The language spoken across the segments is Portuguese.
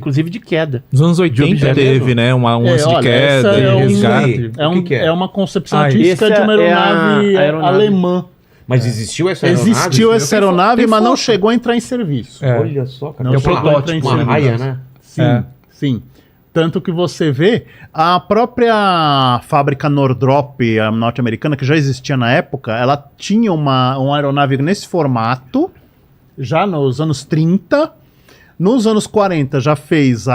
inclusive de queda. Nos anos 80 teve, né? Um lance de queda e resgate. É uma concepção esse artística de uma aeronave alemã. Mas existiu essa aeronave? Existiu essa aeronave, mas não chegou a entrar em serviço. Olha só, cara. Não chegou a entrar em Uma serviço. raia, né? Sim, sim. Tanto que você vê, a própria fábrica Northrop, a norte-americana, que já existia na época, ela tinha uma aeronave nesse formato, já nos anos 30. Nos anos 40 já fez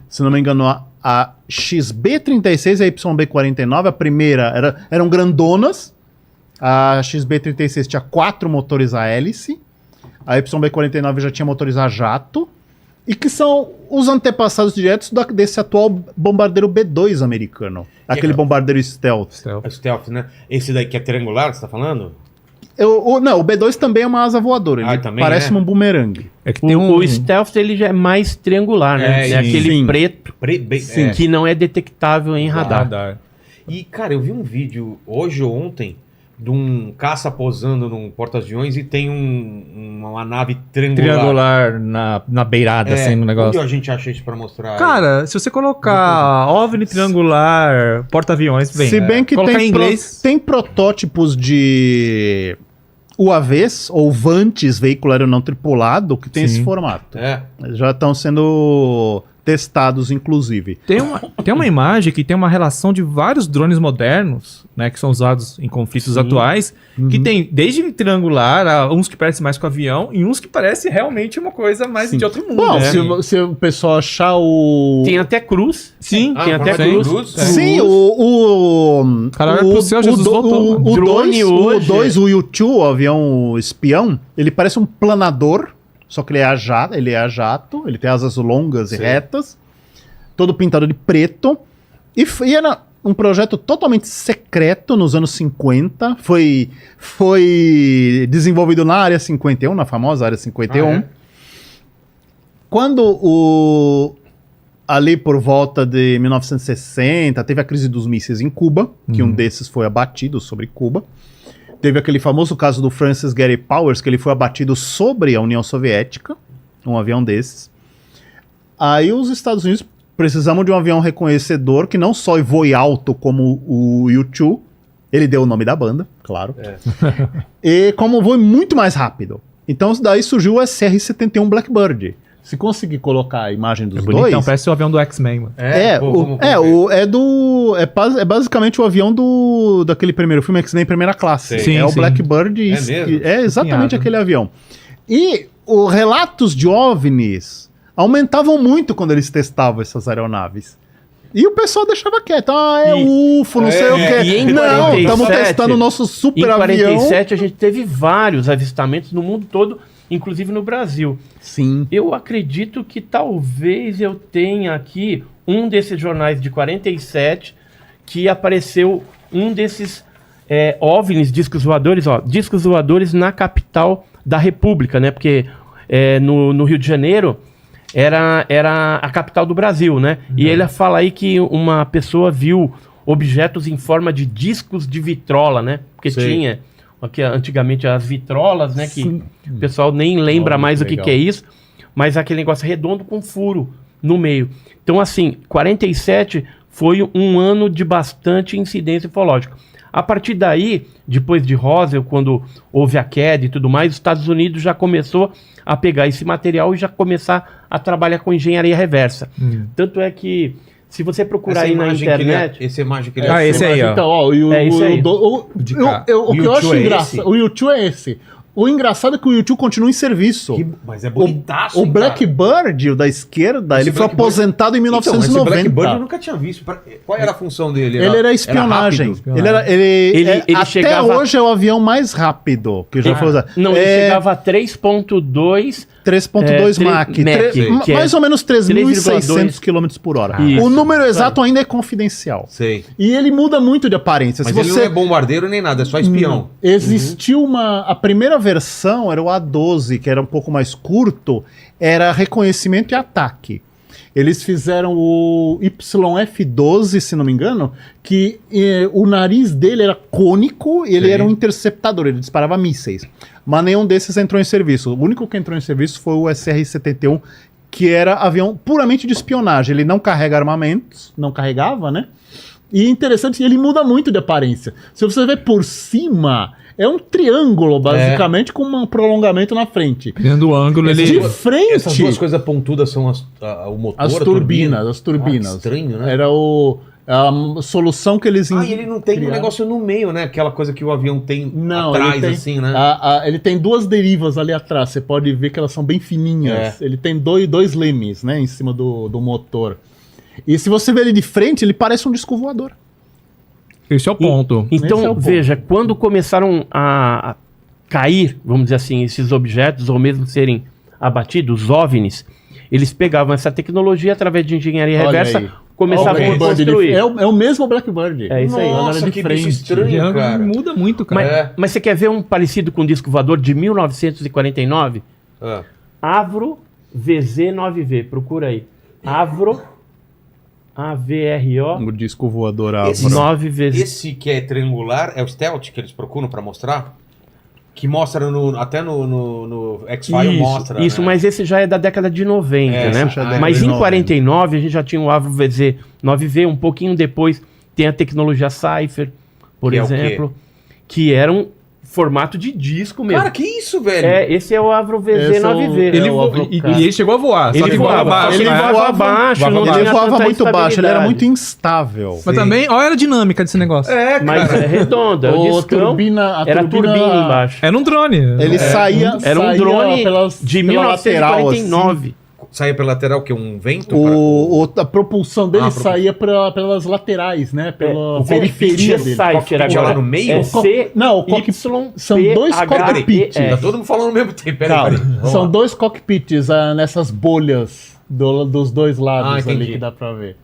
se não me engano, a XB-36 e a YB-49. A primeira eram grandonas. A XB-36 tinha 4 motores a hélice. A YB-49 já tinha motores a jato. E que são os antepassados diretos desse atual bombardeiro B-2 americano. Aquele bombardeiro stealth. Stealth, né? Esse daí que é triangular, você tá falando? Não, o B-2 também é uma asa voadora. Ele parece um bumerangue. É que tem o stealth, ele já é mais triangular, né? É aquele preto que não é detectável em radar. E, cara, eu vi um vídeo hoje ou ontem de um caça posando num porta-aviões e tem uma nave triangular na beirada, assim, no negócio. Onde a gente acha isso pra mostrar? Cara, se você colocar OVNI triangular, porta-aviões, vem. Se bem que tem protótipos de UAVs ou VANTs, veículo aéreo não tripulado, que tem esse formato. Já estão sendo testados, inclusive. Tem uma imagem que tem uma relação de vários drones modernos, né, que são usados em conflitos atuais, que tem desde triangular, uns que parecem mais com avião, e uns que parecem realmente uma coisa mais de outro mundo. Bom, né? se o pessoal achar o... Tem até cruz. Sim, tem até cruz. Sim, o 2, o U-2, o avião espião, ele parece um planador. Só que ele é a jato, ele tem asas longas e retas, todo pintado de preto. E era um projeto totalmente secreto nos anos 50. Foi desenvolvido na Área 51, na famosa Área 51. Quando ali por volta de 1960, teve a crise dos mísseis em Cuba, que um desses foi abatido sobre Cuba. Teve aquele famoso caso do Francis Gary Powers, que ele foi abatido sobre a União Soviética, um avião desses. Aí os Estados Unidos precisavam de um avião reconhecedor que não só voe alto como o U-2, ele deu o nome da banda, claro, e como voe muito mais rápido. Então daí surgiu o SR-71 Blackbird. Se conseguir colocar a imagem dos dois... Então parece o avião do X-Men. É basicamente o avião daquele primeiro filme, X-Men Primeira Classe. O Blackbird. É exatamente aquele avião. E os relatos de OVNIs aumentavam muito quando eles testavam essas aeronaves. E o pessoal deixava quieto. UFO, não sei o quê. Não, estamos testando o nosso super avião. Em 47 a gente teve vários avistamentos no mundo todo, inclusive no Brasil. Sim. Eu acredito que talvez eu tenha aqui um desses jornais de 47 que apareceu um desses OVNIs, discos voadores na capital da República, né? Porque no Rio de Janeiro era a capital do Brasil, né? E ele fala aí que uma pessoa viu objetos em forma de discos de vitrola, né? Porque tinha... Aqui, antigamente as vitrolas, né? Que o pessoal nem lembra mais o que é isso, mas aquele negócio redondo com furo no meio. Então, assim, 47 foi um ano de bastante incidência ufológica. A partir daí, depois de Roswell, quando houve a queda e tudo mais, os Estados Unidos já começou a pegar esse material e já começar a trabalhar com engenharia reversa. Tanto é que se você procurar aí na internet... Essa imagem que ele... esse aí, ó. Então, isso aí. O que eu acho engraçado... O U-2 é esse. O engraçado é que o U-2 continua em serviço. Mas é bonitaço, O Blackbird, o da esquerda, ele foi aposentado em 1990. Esse Blackbird eu nunca tinha visto. Qual era a função dele? Ele era espionagem. Ele até chegava... hoje é o avião mais rápido que já foi usado. Não, ele chegava a 3.2 Mach. Mais ou menos 3.600 km por hora. O número exato ainda é confidencial. Sei. E ele muda muito de aparência. Mas ele não é bombardeiro nem nada, é só espião. Existiu a primeira versão era o A12, que era um pouco mais curto, era reconhecimento e ataque. Eles fizeram o YF-12, se não me engano, que o nariz dele era cônico e ele era um interceptador, ele disparava mísseis. Mas nenhum desses entrou em serviço. O único que entrou em serviço foi o SR-71, que era avião puramente de espionagem. Ele não carrega armamentos, não carregava, né? E interessante, ele muda muito de aparência. Se você ver por cima, é um triângulo, basicamente, com um prolongamento na frente. Dependendo do ângulo, De ele... frente, Essas duas coisas pontudas são o motor, as a turbinas, turbina? as turbinas. Ah, estranho, né? Era a solução que eles... E ele não tem um criaram. negócio no meio, né? Aquela coisa que o avião tem Não, atrás, ele tem, assim, né? ele tem duas derivas ali atrás. Você pode ver que elas são bem fininhas. Ele tem dois lemes, né, em cima do motor. E se você ver ele de frente, ele parece um disco voador. Esse é o ponto. Então, Esse é o ponto. veja, quando começaram a cair, vamos dizer assim, esses objetos, ou mesmo serem abatidos, os OVNIs, eles pegavam essa tecnologia através de engenharia Olha reversa, aí. começavam a Blackbird, reconstruir. é o mesmo Blackbird. É isso aí. Nossa, de que frente. bicho estranho, Ele cara. muda muito, cara. Mas você quer ver um parecido com o disco voador de 1949? Ah. Avro VZ9V, procura aí. Avro, AVRO, O disco voador Esse- Avro. 9VZ. Esse que é triangular é o stealth que eles procuram pra mostrar? Que mostra até no X-File mostra. Isso, né? mas esse já é da década de 90, É, né? esse já é da Mas década em de 49 a gente já tinha o Avro VZ9V, um pouquinho depois tem a tecnologia Cypher, por Que é o quê? exemplo, que era um formato de disco mesmo. Cara, que isso, velho? Esse é o Avro Esse é o- VZ9V. Ele o vo- Avro, e, cara. e ele chegou a voar, só Ele que voava voava, baixo. ele né? voava baixo, voava não baixo. Ele tinha voava tanta muito baixo, ele era estabilidade. muito instável. Mas Sim. também, olha a dinâmica desse negócio. É, cara. Mas é redonda, o O discão turbina, a era turbina embaixo. Era um drone. Ele saía Era um saía drone de pela lateral, 1949. Saía pela lateral, que um vento? A propulsão dele Ah, a propulsão. saía pelas laterais, né? Pela O periferia cockpit dele. Cypher Cockpit agora. lá no meio? É Não, o cockpit- Y, são P, dois H, cockpits. E, S. Tá todo mundo falando ao mesmo tempo. Calma, Peraí. Vamos são lá. dois cockpits nessas bolhas dos dois lados ali entendi. que dá pra ver.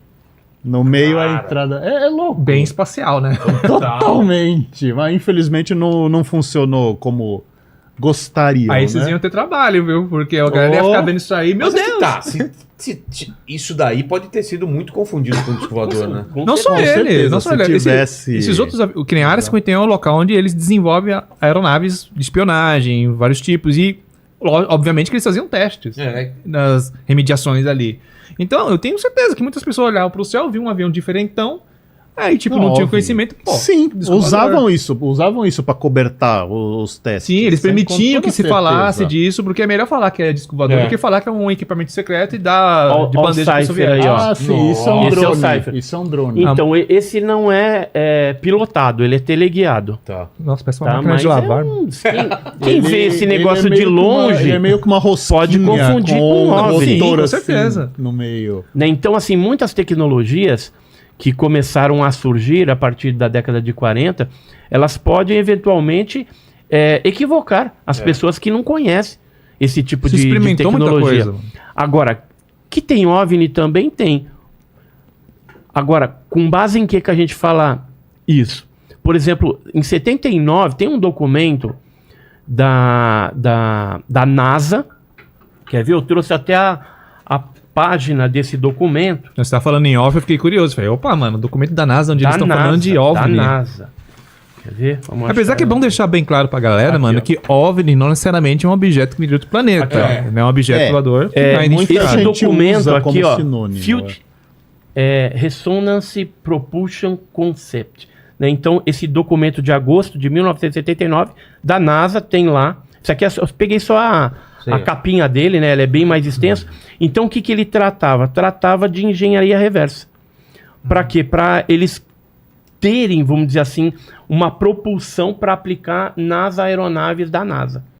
No meio a Cara. entrada. É louco. Bem espacial, né? Totalmente. Mas infelizmente não funcionou como gostariam. Aí vocês né? iam ter trabalho, viu? Porque a galera ia Oh. ficar vendo isso aí. Meu Mas é que Deus! tá. Isso daí pode ter sido muito confundido com o disco voador, né? Não só Com ele, certeza, não só se ele. tivesse- Esses outros, que nem a Área 51 é o local onde eles desenvolvem aeronaves de espionagem, vários tipos, e obviamente que eles faziam testes É, nas remediações ali. Então, eu tenho certeza que muitas pessoas olhavam pro céu, viam um avião diferentão, aí tipo, não tinham Óbvio. conhecimento, pô. Sim, disco usavam isso para cobertar os testes. Sim, eles Sem- com permitiam toda que se certeza. falasse disso, porque é melhor falar que é disco voador É. do que falar que é um equipamento secreto e dar Ó, de ó o bandeja pro Cypher soviético. aí, ó. Ah, sim, isso é um Esse é o drone. Cypher. Isso é um drone. Então, esse não é pilotado, ele é teleguiado. tá. Nossa, parece uma Tá? máquina Mas de lavar. quem Ele- vê esse ele negócio é meio de que uma- longe, ele é meio que uma rosquinha pode confundir com um OVNI. Sim, com assim, certeza. no meio. né? Então, assim, muitas tecnologias que começaram a surgir a partir da década de 40, elas podem eventualmente equivocar as pessoas que não conhecem esse tipo Se de experimentou muita tecnologia. coisa. Agora, que tem OVNI também tem. Agora, com base em que a gente fala isso? Por exemplo, em 79 tem um documento da NASA, quer ver? Eu trouxe até a página desse documento. Você tá falando em off, eu fiquei curioso. Falei, opa, mano, documento da NASA, onde eles estão falando de Da OVNI. NASA. Quer ver? Vamos Apesar achar. que é bom deixar bem claro pra galera, Aqui, mano, ó. que OVNI não necessariamente é um objeto que vem de outro planeta. Aqui, ó. Não é um objeto voador que É, não é muita identificado. gente esse documento usa aqui, como ó, sinônimo, Field Resonance Propulsion Concept. Né? Então, esse documento de agosto de 1979 da NASA tem lá. Isso aqui eu peguei só a capinha dele, né? Ele é bem mais extenso. Então, o que, que ele tratava? Tratava de engenharia reversa. Para quê? Para eles terem, vamos dizer assim, uma propulsão para aplicar nas aeronaves da NASA.